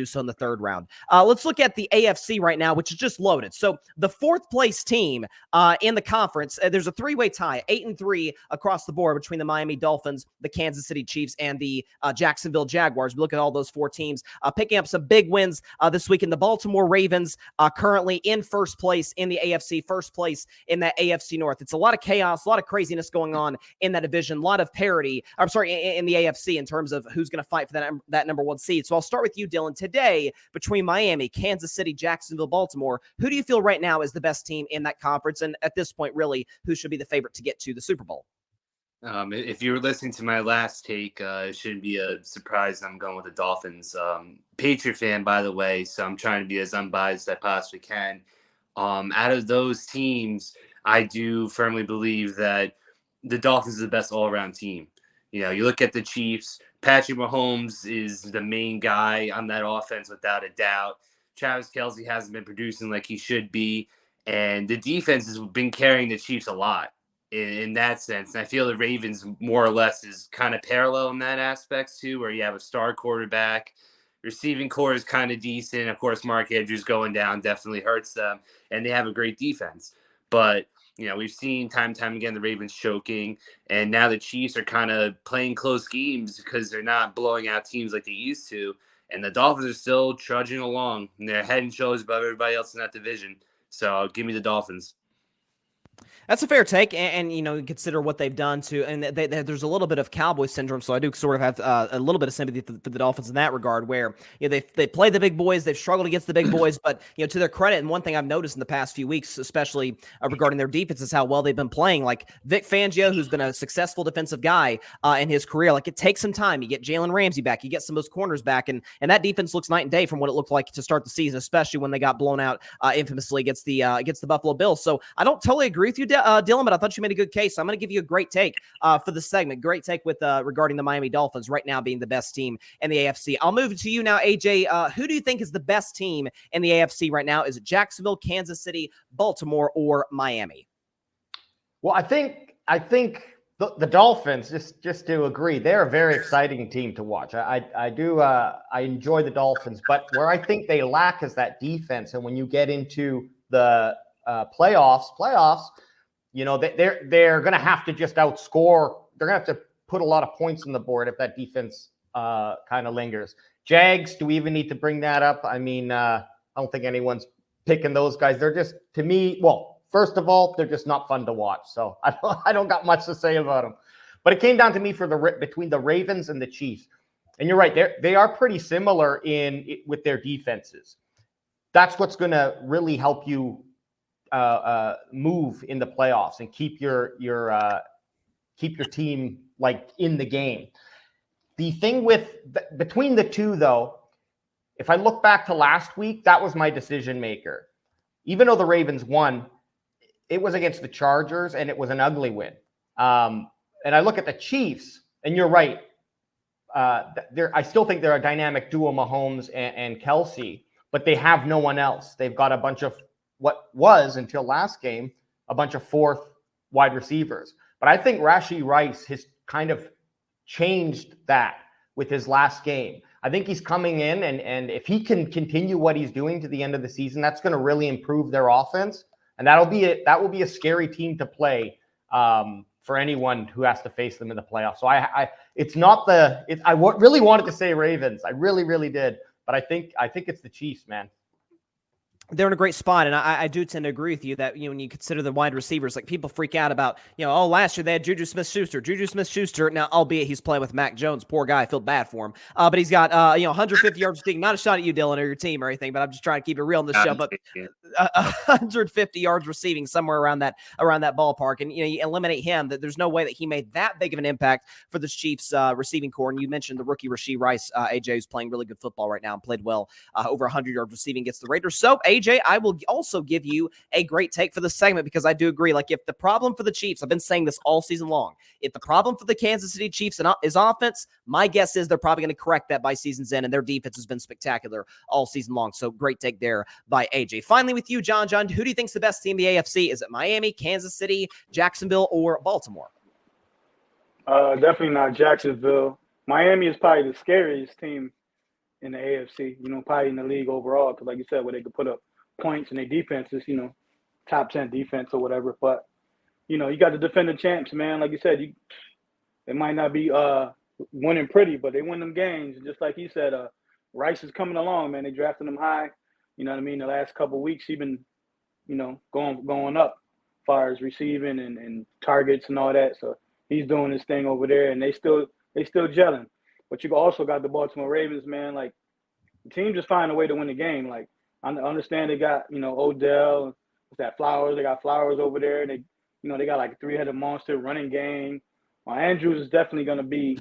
do so in the third round. Let's look at the AFC right now, which is just loaded. So the fourth place team in the conference, there's a three-way tie, 8-3 across the board between the Miami Dolphins, the Kansas City Chiefs, and the Jacksonville Jaguars. We look at all those four teams picking up some big wins this week. In the Baltimore Ravens currently in first place in the AFC, first place in that AFC North. It's a lot of chaos, a lot of craziness going on in that division, a lot of parity. I'm sorry, in the AFC in terms of who's going to fight for that number one seed. So I'll start with you, Dylan. Today, between Miami, Kansas City, Jacksonville, Baltimore, who do you feel right now is the best team in that conference? And at this point, really, who should be the favorite to get to the Super Bowl? If you were listening to my last take, it shouldn't be a surprise I'm going with the Dolphins. Patriot fan, by the way, so I'm trying to be as unbiased as I possibly can. Out of those teams, I do firmly believe that the Dolphins is the best all-around team. You know, you look at the Chiefs, Patrick Mahomes is the main guy on that offense without a doubt. Travis Kelce hasn't been producing like he should be, and the defense has been carrying the Chiefs a lot in that sense. And I feel the Ravens more or less is kind of parallel in that aspect too, where you have a star quarterback. Receiving core is kind of decent. Of course, Mark Andrews going down definitely hurts them, and they have a great defense. But you know, we've seen time and time again the Ravens choking, and now the Chiefs are kind of playing close games because they're not blowing out teams like they used to. And the Dolphins are still trudging along, and they're head and shoulders above everybody else in that division. So give me the Dolphins. That's a fair take, and you know, consider what they've done to, and there's a little bit of Cowboy syndrome, so I do sort of have a little bit of sympathy for the Dolphins in that regard, where you know they play the big boys, they've struggled against the big boys, but you know, to their credit, and one thing I've noticed in the past few weeks, especially regarding their defense, is how well they've been playing. Like Vic Fangio, who's been a successful defensive guy in his career, like it takes some time. You get Jalen Ramsey back, you get some of those corners back, and that defense looks night and day from what it looked like to start the season, especially when they got blown out infamously against the Buffalo Bills. So I don't totally agree with you, Dylan, but I thought you made a good case. So I'm going to give you a great take for the segment. Great take with regarding the Miami Dolphins right now being the best team in the AFC. I'll move to you now, AJ. Who do you think is the best team in the AFC right now? Is it Jacksonville, Kansas City, Baltimore, or Miami? Well, I think the Dolphins, just to agree, they're a very exciting team to watch. I enjoy the Dolphins, but where I think they lack is that defense. And when you get into the playoffs, you know, they're going to have to just outscore. They're going to have to put a lot of points on the board if that defense kind of lingers. Jags, do we even need to bring that up? I mean, I don't think anyone's picking those guys. They're just, to me, well, first of all, they're just not fun to watch. So I don't got much to say about them. But it came down to me between the Ravens and the Chiefs. And you're right, they are pretty similar with their defenses. That's what's going to really help you move in the playoffs and keep your team like in the game. The thing between the two, though, if I look back to last week, that was my decision maker. Even though the Ravens won, it was against the Chargers and it was an ugly win. And I look at the Chiefs, and you're right. I still think they're a dynamic duo, Mahomes and Kelce, but they have no one else. They've got a bunch of what was until last game, a bunch of fourth wide receivers. But I think Rashee Rice has kind of changed that with his last game. I think he's coming in, and if he can continue what he's doing to the end of the season, that's going to really improve their offense. And that will be a scary team to play for anyone who has to face them in the playoffs. So I really wanted to say Ravens. I really, really did. But I think it's the Chiefs, man. They're in a great spot, and I do tend to agree with you that, you know, when you consider the wide receivers, like people freak out about, you know, last year they had Juju Smith-Schuster. Now, albeit he's playing with Mac Jones, poor guy, I feel bad for him. But he's got 150 yards receiving. Not a shot at you, Dylan, or your team or anything, but I'm just trying to keep it real on this show. But 150 yards receiving somewhere around that ballpark, and you know, you eliminate him. That there's no way that he made that big of an impact for the Chiefs receiving core. And you mentioned the rookie Rashee Rice, AJ, who's playing really good football right now and played well, over 100 yards receiving against the Raiders. So AJ, I will also give you a great take for the segment, because I do agree. Like, if the problem for the Chiefs, I've been saying this all season long, if the problem for the Kansas City Chiefs is offense, my guess is they're probably going to correct that by season's end, and their defense has been spectacular all season long. So great take there by AJ. Finally, with you, John, who do you think's the best team in the AFC? Is it Miami, Kansas City, Jacksonville, or Baltimore? Definitely not Jacksonville. Miami is probably the scariest team in the AFC, probably in the league overall, because like you said, where they could put up points and their defense is, top 10 defense or whatever. But, you got the defending champs, man. Like you said, it might not be winning pretty, but they win them games. And just like he said, Rice is coming along, man. They drafted him high. You know what I mean? The last couple of weeks, he been, going up as far as receiving and targets and all that. So he's doing his thing over there, and they still gelling. But you also got the Baltimore Ravens, man. Like, the team just find a way to win the game. Like, I understand they got, Odell, that Flowers. They got Flowers over there. They, they got like a three-headed monster running game. Andrews is definitely going to be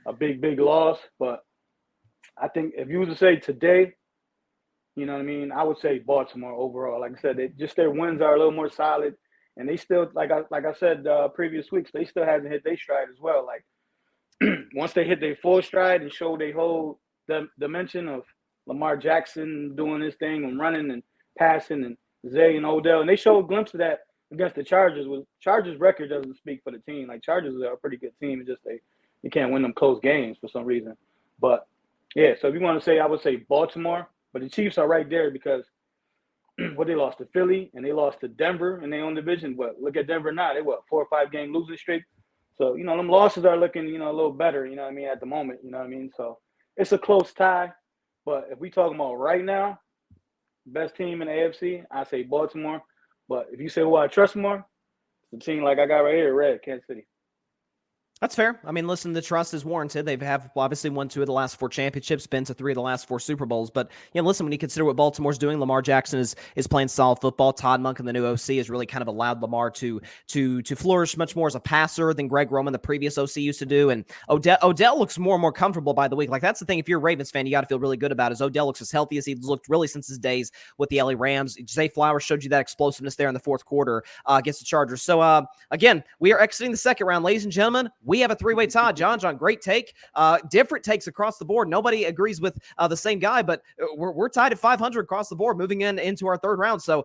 a big, big loss. But I think if you were to say today, you know what I mean, I would say Baltimore overall. Like I said, their wins are a little more solid. And they still, like I said previous weeks, they still hasn't hit their stride as well. Like, once they hit their full stride and show their whole dimension of Lamar Jackson doing his thing and running and passing and Zay and Odell, and they showed a glimpse of that against the Chargers. Chargers' record doesn't speak for the team. Like, Chargers are a pretty good team. It's just they can't win them close games for some reason. But, yeah, so if you want to say, I would say Baltimore. But the Chiefs are right there because they lost to Philly and they lost to Denver in their own division. But look at Denver now. They 4 or 5 game losing streak. So, them losses are looking, a little better, at the moment, So it's a close tie. But if we talking about right now, best team in the AFC, I say Baltimore. But if you say who I trust more, it's the team like I got right here, Red, Kansas City. That's fair. I mean, listen, the trust is warranted. They have obviously won 2 of the last 4 championships, been to 3 of the last 4 Super Bowls. But, listen, when you consider what Baltimore's doing, Lamar Jackson is playing solid football. Todd Monken, the new OC, has really kind of allowed Lamar to flourish much more as a passer than Greg Roman, the previous OC, used to do. And Odell looks more and more comfortable by the week. Like, that's the thing. If you're a Ravens fan, you got to feel really good about it. Is Odell looks as healthy as he's looked really since his days with the LA Rams. Zay Flowers showed you that explosiveness there in the fourth quarter against the Chargers. So, again, we are exiting the second round. Ladies and gentlemen, we have a 3-way tie. John, great take. Different takes across the board. Nobody agrees with the same guy, but we're tied at 500 across the board moving into our third round. So